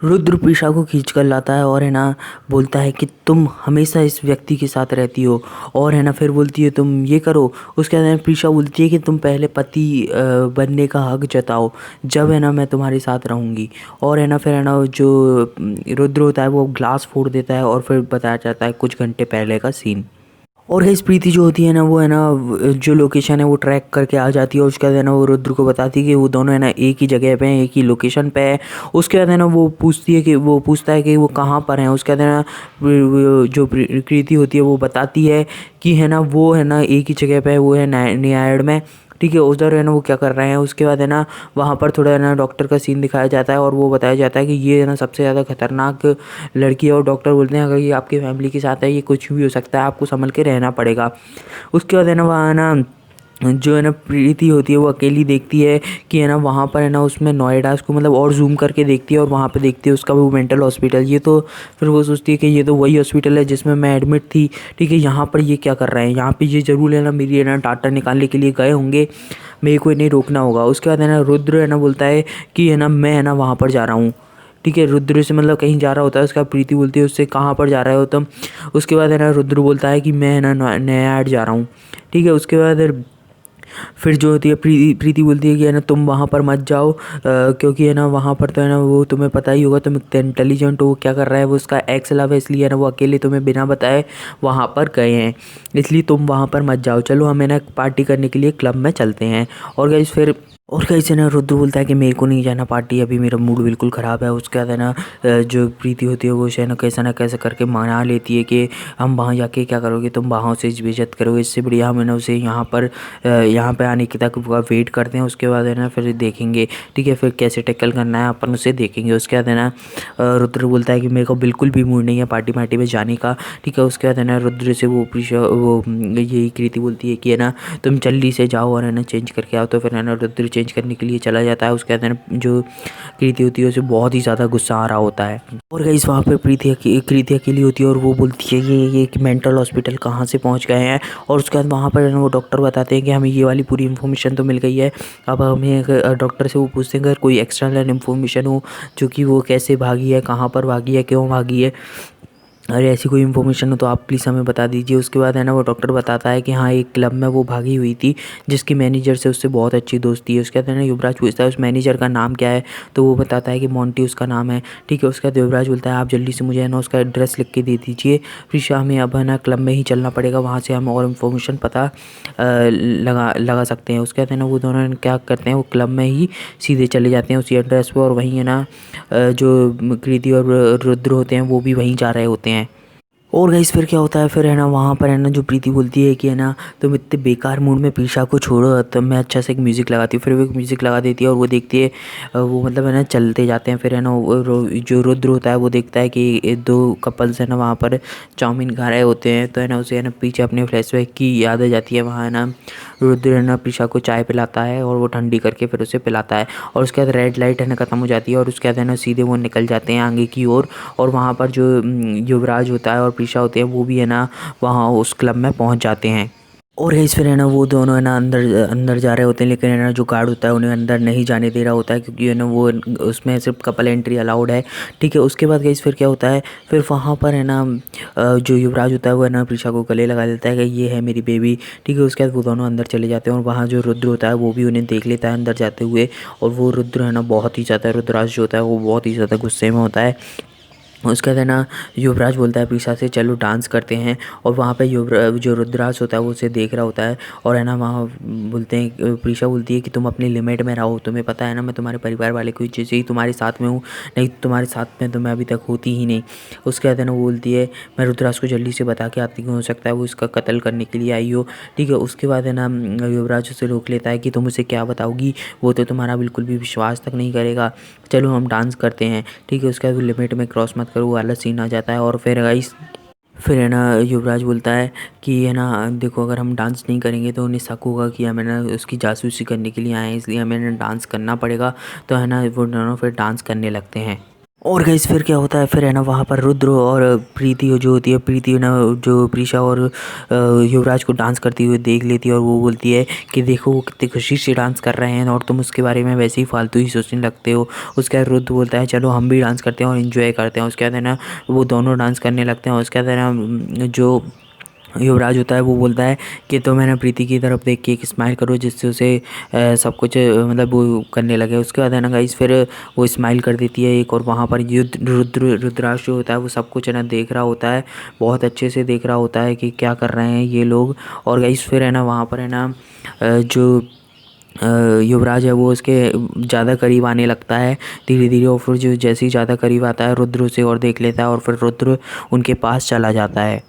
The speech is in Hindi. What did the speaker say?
रुद्र प्रीशा को खींच कर लाता है और है ना बोलता है कि तुम हमेशा इस व्यक्ति के साथ रहती हो। और है ना फिर बोलती है तुम ये करो। उसके बाद है ना प्रीशा बोलती है कि तुम पहले पति बनने का हक जताओ, जब है ना मैं तुम्हारे साथ रहूँगी। और है ना फिर है ना जो रुद्र होता है वो ग्लास फोड़ देता है और फिर बताया जाता है कुछ घंटे पहले का सीन। और गाइस प्रीति जो होती है ना वो है ना जो लोकेशन है वो ट्रैक करके आ जाती है और उसके बाद है ना वो रुद्र को बताती है कि वो दोनों है ना एक ही जगह पे हैं, एक ही लोकेशन पे है। उसके बाद है ना वो पूछता है कि वो कहाँ पर हैं। उसके बाद है ना जो कृति होती है वो बताती है कि है ना वो है ना एक ही जगह पे है, वो है न्यायालय में। ठीक है, उधर है ना वो क्या कर रहे हैं। उसके बाद है ना वहाँ पर थोड़ा है ना डॉक्टर का सीन दिखाया जाता है और वो बताया जाता है कि ये है ना सबसे ज़्यादा खतरनाक लड़की है। और डॉक्टर बोलते हैं अगर ये आपकी फैमिली के साथ है ये कुछ भी हो सकता है, आपको संभल के रहना पड़ेगा। उसके बाद है ना वहाँ है ना जो है ना प्रीति होती है वो अकेली देखती है कि है ना वहाँ पर है ना उसमें नोएडा उसको मतलब और जूम करके देखती है और वहाँ पे देखती है उसका वो मेंटल हॉस्पिटल। ये तो फिर वो सोचती है कि ये तो वही हॉस्पिटल है जिसमें मैं एडमिट थी। ठीक है, यहाँ पर ये क्या कर रहे हैं, यहाँ पे ये ज़रूर है ना मेरी है ना डाटा निकालने के लिए गए होंगे, मेरे को इन्हें रोकना होगा। उसके बाद है ना रुद्र है ना बोलता है कि है ना मैं है ना वहाँ पर जा रहा हूँ। ठीक है, रुद्र से मतलब कहीं जा रहा होता है। उसका प्रीति बोलती है उससे कहाँ पर जा रहे हो तुम। उसके बाद है ना रुद्र बोलता है कि मैं है ना नया ऐड जा रहा हूँ। ठीक है, उसके बाद फिर जो होती है प्रीति बोलती है कि है ना तुम वहाँ पर मत जाओ, क्योंकि है ना वहाँ पर तो है ना वो तुम्हें पता ही होगा, तुम इतने इंटेलिजेंट हो, वो क्या कर रहा है, वो उसका एक्स लव है, इसलिए है ना वो अकेले तुम्हें बिना बताए वहाँ पर गए हैं, इसलिए तुम वहाँ पर मत जाओ, चलो हम है ना पार्टी करने के लिए क्लब में चलते हैं। और गाइस है ना रुद्र बोलता है कि मेरे को नहीं जाना पार्टी, अभी मेरा मूड बिल्कुल ख़राब है। उसके बाद है ना जो प्रीति होती है वो उसे ना कैसे करके मना लेती है कि हम वहाँ जाके क्या करोगे, तुम वहाँ से बेइज्जत करोगे, इससे बढ़िया हम है ना उसे यहाँ पे आने की तक वेट करते हैं। उसके बाद है ना फिर देखेंगे, ठीक है, फिर कैसे टैकल करना है अपन उसे देखेंगे। उसके बाद है ना रुद्र बोलता है कि मेरे को बिल्कुल भी मूड नहीं है पार्टी में जाने का। ठीक है, उसके बाद है ना रुद्र से वो यही कृति बोलती है कि है ना तुम जल्दी से जाओ और है ना चेंज करके आओ। तो फिर है ना रुद्र चेंज करने के लिए चला जाता है। उसके बाद है ना जो कृति होती है उसे बहुत ही ज़्यादा गुस्सा आ रहा होता है। और गाइस वहाँ पे कृति अकेली होती है और वो बोलती है ये मेंटल हॉस्पिटल कहाँ से पहुँच गए हैं। और उसके बाद वहाँ पर है ना वो डॉक्टर बताते हैं कि हमें ये वाली पूरी इन्फॉर्मेशन तो मिल गई है, अब हमें डॉक्टर से वो पूछते हैं अगर कोई एक्सटर्नल इन्फॉर्मेशन हो जो कि वो कैसे भागी है, कहाँ पर भागी है, क्यों भागी है, अरे ऐसी कोई इन्फॉर्मेशन हो तो आप प्लीज़ हमें बता दीजिए। उसके बाद है ना वो डॉक्टर बताता है कि हाँ एक क्लब में वो भागी हुई थी जिसकी मैनेजर से उससे बहुत अच्छी दोस्ती है। उसके बाद है ना युवराज पूछता है उस मैनेजर का नाम क्या है, तो वो बताता है कि मोंटी उसका नाम है। ठीक है, उसके बाद युवराज बोलता है आप जल्दी से मुझे है ना उसका एड्रेस लिख के दे दीजिए, फिर हमें अब है ना क्लब में ही चलना पड़ेगा, वहाँ से हम और इन्फॉर्मेशन पता लगा सकते हैं। उसके बाद है ना वो दोनों क्या करते हैं, वो क्लब में ही सीधे चले जाते हैं उसी एड्रेस पर, और वहीं है ना जो कृति और रुद्र होते हैं वो भी वहीं जा रहे होते हैं। और गाइस फिर क्या होता है, फिर है ना वहाँ पर है ना जो प्रीति बोलती है कि है ना तुम इतने बेकार मूड में प्रीशा को छोड़ो, तब मैं अच्छा से एक म्यूज़िक लगाती हूँ। फिर वो एक म्यूज़िक लगा देती है और वो देखती है वो मतलब है ना चलते जाते हैं। फिर है ना जो रुद्र होता है वो देखता है कि दो कपल्स है ना वहाँ पर चाउमीन खा रहे होते हैं, तो है ना उसे है ना पीछे अपने फ्लैशबैक की याद आ जाती है। वहाँ है ना रुद्र है ना प्रीशा को चाय पिलाता है और वो ठंडी करके फिर उसे पिलाता है। और उसके बाद रेड लाइट है ना ख़त्म हो जाती है और उसके बाद है ना सीधे वो निकल जाते हैं आगे की ओर। और वहाँ पर जो युवराज होता है और प्रीशा होती है वो भी है ना वहाँ उस क्लब में पहुँच जाते हैं। और गाइस फिर है ना वो दोनों है ना अंदर अंदर जा रहे होते हैं, लेकिन है ना जो गार्ड होता है उन्हें अंदर नहीं जाने दे रहा होता है, क्योंकि है ना वो उसमें सिर्फ कपल एंट्री अलाउड है। ठीक है, उसके बाद गाइस फिर क्या होता है, फिर वहाँ पर है ना जो युवराज होता है वो है ना प्रीशा को गले लगा देता है कि ये है मेरी बेबी। ठीक है, उसके बाद वो दोनों अंदर चले जाते हैं और वहाँ जो रुद्र होता है वो भी उन्हें देख लेता है अंदर जाते हुए। और वो रुद्र है ना बहुत ही ज़्यादा, रुद्राज जो होता है वो बहुत ही ज़्यादा गुस्से में होता है। उसके बाद है ना युवराज बोलता है प्रीशा से चलो डांस करते हैं। और वहाँ पे जो रुद्राज होता है वो उसे देख रहा होता है। और है ना वहाँ बोलते हैं, प्रीशा बोलती है कि तुम अपनी लिमिट में रहो, तुम्हें पता है ना मैं तुम्हारे परिवार वाले कोई चीज़ ही तुम्हारे साथ में हूँ, नहीं तो तुम्हारे साथ में तो मैं अभी तक होती ही नहीं। उसके बाद है ना वो बोलती है मैं रुद्राज को जल्दी से बता के आती हूँ, हो सकता है वो इसका कत्ल करने के लिए आई हो। ठीक है, उसके बाद है ना युवराज उसे रोक लेता है कि तुम उसे क्या बताओगी, वो तो तुम्हारा बिल्कुल भी विश्वास तक नहीं करेगा, चलो हम डांस करते हैं। ठीक है, उसके बाद वो लिमिट में क्रॉस मत करो, वो वाला सीन आ जाता है। और फिर गाइस फिर है ना युवराज बोलता है कि है ना देखो अगर हम डांस नहीं करेंगे तो उन्हें शक होगा कि हमें ना उसकी जासूसी करने के लिए आए हैं, इसलिए हमें ना डांस करना पड़ेगा। तो है ना वो दोनों फिर डांस करने लगते हैं। और गाइस फिर क्या होता है, फिर है ना वहाँ पर रुद्र और प्रीति जो होती है, प्रीति ना जो प्रीशा और युवराज को डांस करती हुई देख लेती है और वो बोलती है कि देखो वो कितनी खुशी से डांस कर रहे हैं और तुम उसके बारे में वैसे ही फालतू ही सोचने लगते हो। उसके बाद रुद्र बोलता है चलो हम भी डांस करते हैं और इन्जॉय करते हैं। उसके बाद है ना वो दोनों डांस करने लगते हैं। उसके बाद है ना जो युवराज होता है वो बोलता है कि तो मैंने प्रीति की तरफ देख के एक स्माइल करो जिससे उसे सब कुछ मतलब वो करने लगे। उसके बाद है ना गाइस फिर वो स्माइल कर देती है एक, और वहाँ पर रुद्राक्ष जो होता है वो सब कुछ है ना देख रहा होता है, बहुत अच्छे से देख रहा होता है कि क्या कर रहे हैं ये लोग। और गाइस फिर है ना वहाँ पर है ना जो युवराज है वो उसके ज़्यादा करीब आने लगता है धीरे धीरे, और फिर जो जैसे ही ज़्यादा करीब आता है रुद्र उसे और देख लेता है और फिर रुद्र उनके पास चला जाता है।